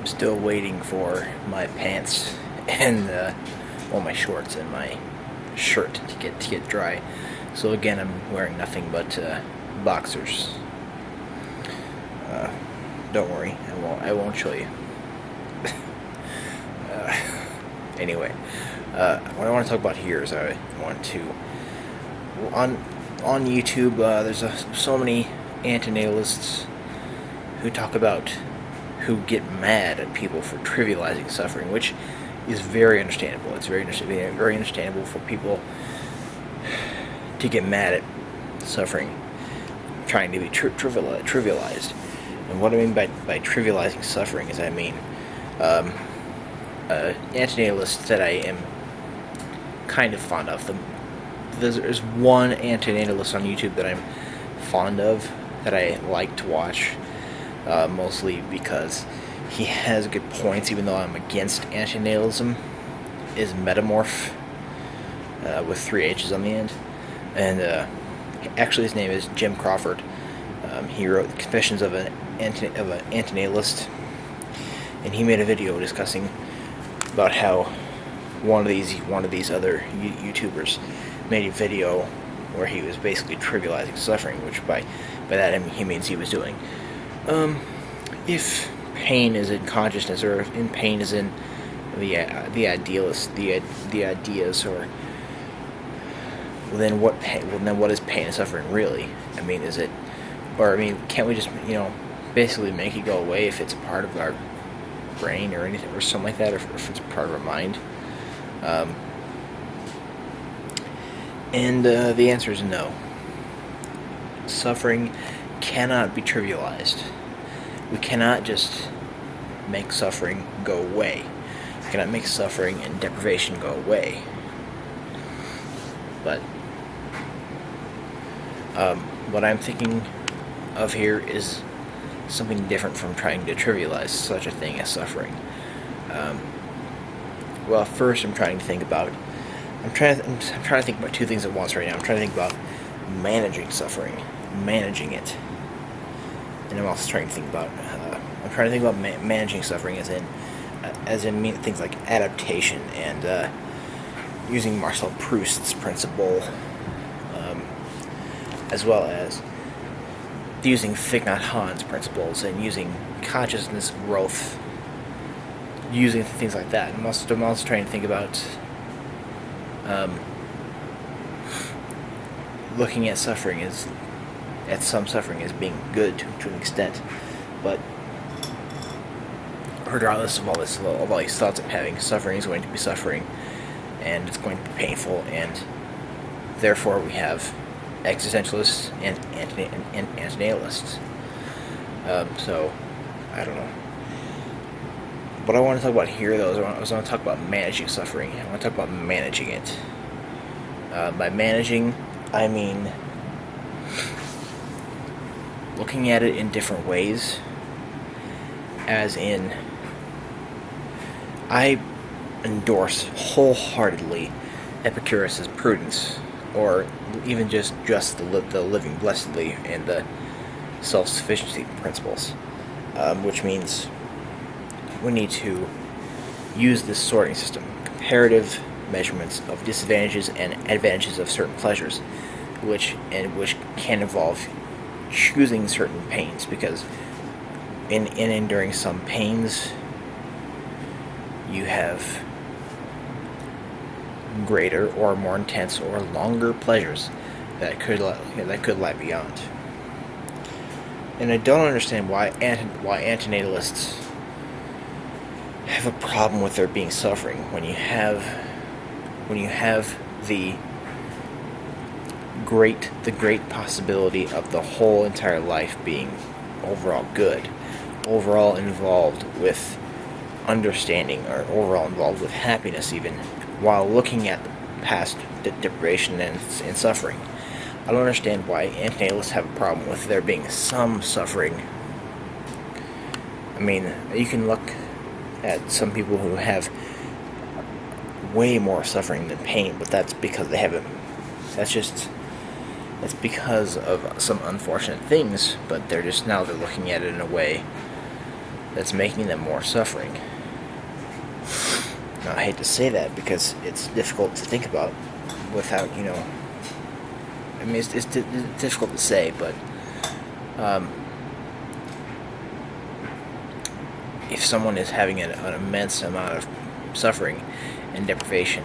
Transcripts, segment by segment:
still waiting for my pants and my shorts and my shirt to get dry. So again, I'm wearing nothing but boxers. Don't worry, I won't show you. Anyway, what I want to talk about here is I want to on YouTube. There's so many antinatalists who talk about who get mad at people for trivializing suffering, which is very understandable. It's very understandable for people to get mad at suffering trying to be trivialized. And what I mean by trivializing suffering is, I mean, antinatalists that I am kind of fond of. There's one antinatalist on YouTube that I'm fond of, that I like to watch, mostly because he has good points, even though I'm against antinatalism, is Metamorph, with 3 H's on the end. And actually his name is Jim Crawford. He wrote Confessions of an Antinatalist, and he made a video discussing about how one of these other YouTubers made a video where he was basically trivializing suffering, which by that he means he was doing, if pain is in consciousness, or if in pain is in the ideas, or then what is pain and suffering really? I mean, is it, or I mean, can't we just basically make it go away if it's a part of our brain or anything, or something like that, or if it's part of our mind? And the answer is no. Suffering cannot be trivialized. We cannot just make suffering go away. We cannot make suffering and deprivation go away. But what I'm thinking of here is something different from trying to trivialize such a thing as suffering. Well, first I'm trying to think about two things at once right now. I'm trying to think about managing suffering, managing it, and I'm also trying to think about managing suffering as in things like adaptation and using Marcel Proust's principle, as well as using Thich Nhat Hanh's principles and using consciousness growth, using things like that. I'm also trying to think about looking at some suffering as being good to an extent, but regardless of all these thoughts I'm having, suffering is going to be suffering, and it's going to be painful, and therefore we have existentialists and antinatalists. So I don't know. What I want to talk about here, though, is I want to talk about managing suffering. I want to talk about managing it. By managing, I mean looking at it in different ways. As in, I endorse wholeheartedly Epicurus's prudence, or even just the living blessedly and the self-sufficiency principles, which means we need to use this sorting system, comparative measurements of disadvantages and advantages of certain pleasures, which can involve choosing certain pains, because in enduring some pains you have greater or more intense or longer pleasures that could lie beyond. And I don't understand why antinatalists have a problem with there being suffering when you have the great possibility of the whole entire life being overall good, overall involved with understanding, or overall involved with happiness, even while looking at the past deprivation and suffering. I don't understand why antinatalists have a problem with there being some suffering. I mean, you can look at some people who have way more suffering than pain, but that's because they haven't. That's because of some unfortunate things, but they're looking at it in a way that's making them more suffering. Now, I hate to say that because it's difficult to think about without, I mean, it's difficult to say, but if someone is having an immense amount of suffering and deprivation,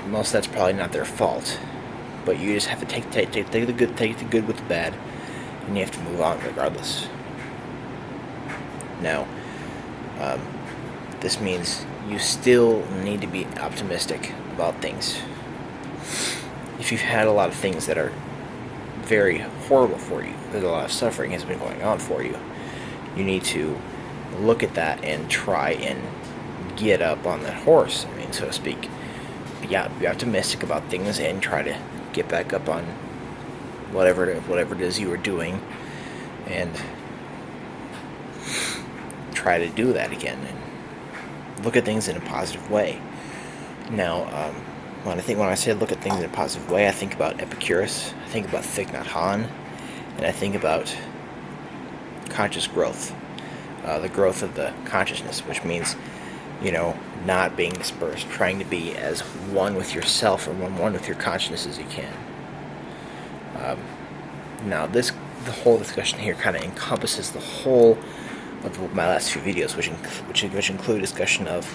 most that's probably not their fault. But you just have to take the good with the bad, and you have to move on regardless. Now, this means you still need to be optimistic about things. If you've had a lot of things that are very horrible for you, there's a lot of suffering has been going on for you, you need to look at that and try and get up on that horse, so to speak. Be optimistic about things and try to get back up on whatever it is you were doing, and try to do that again and look at things in a positive way. Now, when I say look at things in a positive way, I think about Epicurus, I think about Thich Nhat Hanh, and I think about conscious growth, the growth of the consciousness, which means, not being dispersed, trying to be as one with yourself or one with your consciousness as you can. Now, the whole discussion here kind of encompasses the whole of my last few videos, which include discussion of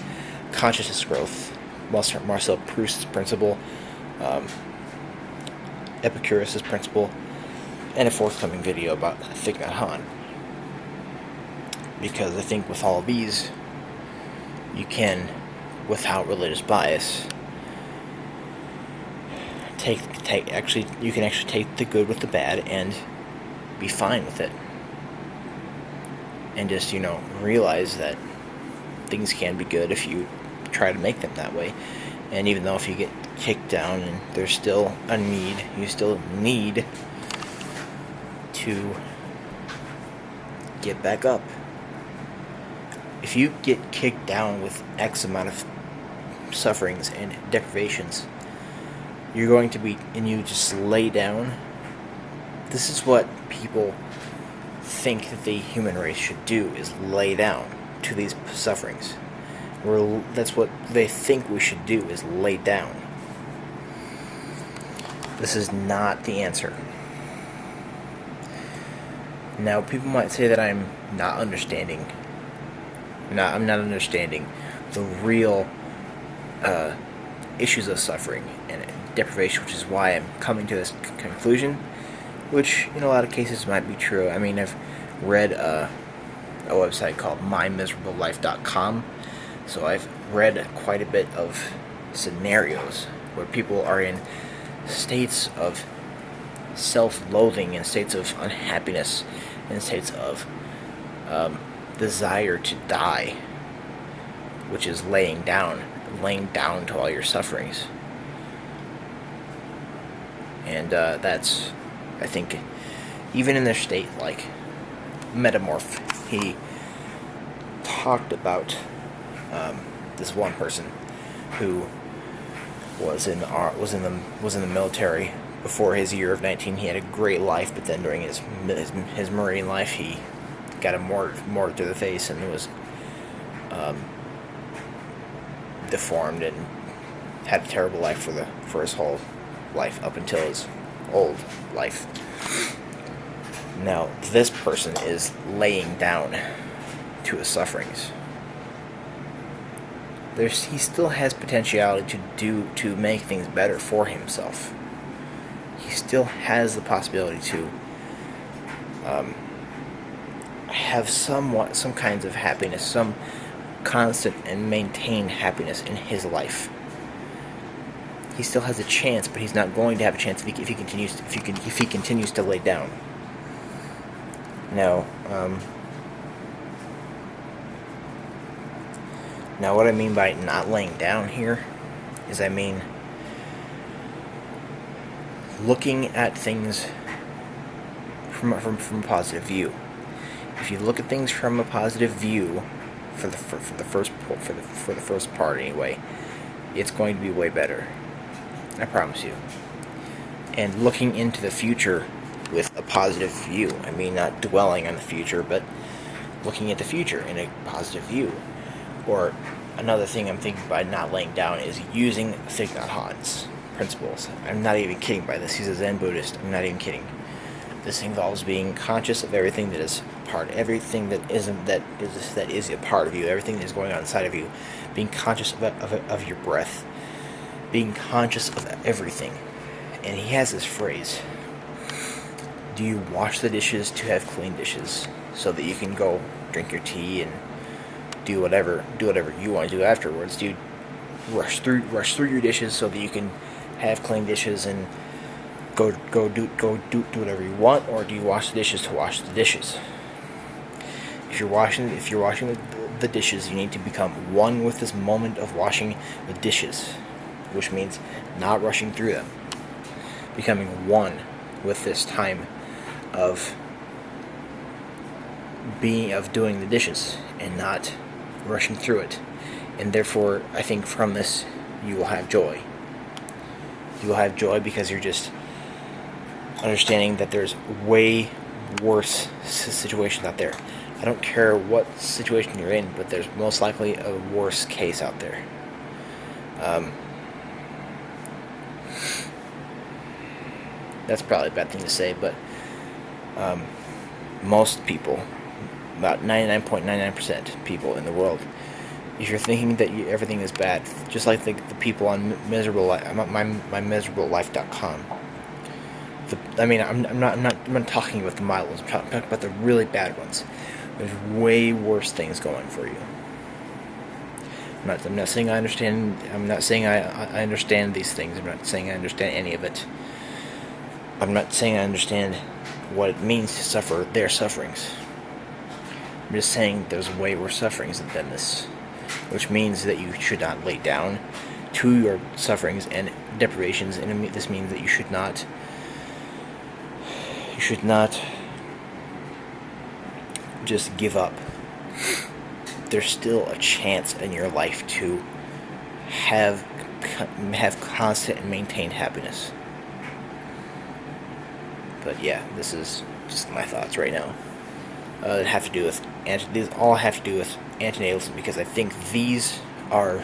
consciousness growth, Marcel Proust's principle, Epicurus' principle, and a forthcoming video about Thich Nhat Hanh. Because I think with all of these, you can, without religious bias, you can actually take the good with the bad and be fine with it. And just, realize that things can be good if you try to make them that way. And even though if you get kicked down and there's still a need, you still need to get back up. If you get kicked down with X amount of sufferings and deprivations, you're going to be, and you just lay down. This is what people think that the human race should do, is lay down to these sufferings. That's what they think we should do, is lay down. This is not the answer. Now, people might say that I'm not understanding. I'm not understanding the real issues of suffering and deprivation, which is why I'm coming to this conclusion, which in a lot of cases might be true. I've read a website called mymiserablelife.com, so I've read quite a bit of scenarios where people are in states of self-loathing, in states of unhappiness, in states of desire to die, which is laying down to all your sufferings. And that's, I think, even in their state, like Metamorph, he talked about this one person who was in the military. Before his year of 19, he had a great life, but then during his Marine life, he got a mortar to the face and was deformed and had a terrible life for his whole life up until his old life. Now, this person is laying down to his sufferings. He still has potentiality to make things better for himself. He still has the possibility to have some kinds of happiness, some constant and maintained happiness in his life. He still has a chance, but he's not going to have a chance if he continues to lay down. Now, what I mean by not laying down here is looking at things from a positive view. If you look at things from a positive view, for the first part anyway, it's going to be way better. I promise you. And looking into the future with a positive view. Not dwelling on the future, but looking at the future in a positive view. Or another thing I'm thinking by not laying down is using Thich Nhat Hanh's principles. I'm not even kidding by this. He's a Zen Buddhist. I'm not even kidding. This involves being conscious of everything that is everything that isn't that is a part of you, everything that is going on inside of you. Being conscious of your breath, being conscious of everything. And he has this phrase: do you wash the dishes to have clean dishes, so that you can go drink your tea and do whatever you want to do afterwards? Do you rush through your dishes so that you can have clean dishes and go do whatever you want, or do you wash the dishes to wash the dishes? If you're washing the dishes, you need to become one with this moment of washing the dishes, which means not rushing through them. Becoming one with this time of doing the dishes and not rushing through it. And therefore, I think from this, you will have joy. You will have joy because you're just understanding that there's way worse situations out there. I don't care what situation you're in, but there's most likely a worse case out there. That's probably a bad thing to say, but most people, about 99.99% people in the world, if you're thinking that everything is bad, just like the people on my miserable-life.com. I'm not talking about the mild ones. I'm talking about the really bad ones. There's way worse things going for you. I'm not saying I understand. I'm not saying I understand these things. I'm not saying I understand any of it. I'm not saying I understand what it means to suffer their sufferings. I'm just saying there's way worse sufferings than this, which means that you should not lay down to your sufferings and deprivations, and this means that you should not just give up. There's still a chance in your life to have constant and maintained happiness. But yeah, this is just my thoughts right now. These all have to do with antinatalism, because I think these are,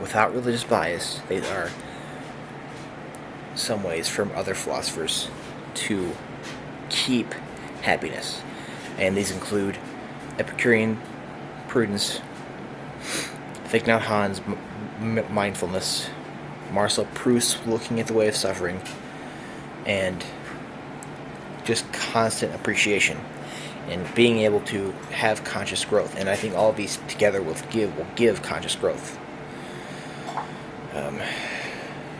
without religious bias, they are some ways from other philosophers to keep happiness. And these include Epicurean prudence, Thich Nhat Hanh's mindfulness, Marcel Proust's looking at the way of suffering, and just constant appreciation and being able to have conscious growth. And I think all of these together will give conscious growth.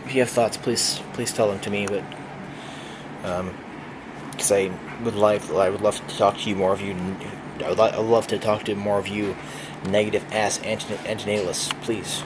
If you have thoughts, please tell them to me. But because I would love to talk to you more of you. I would love to talk to more of you negative ass antinatalists. Please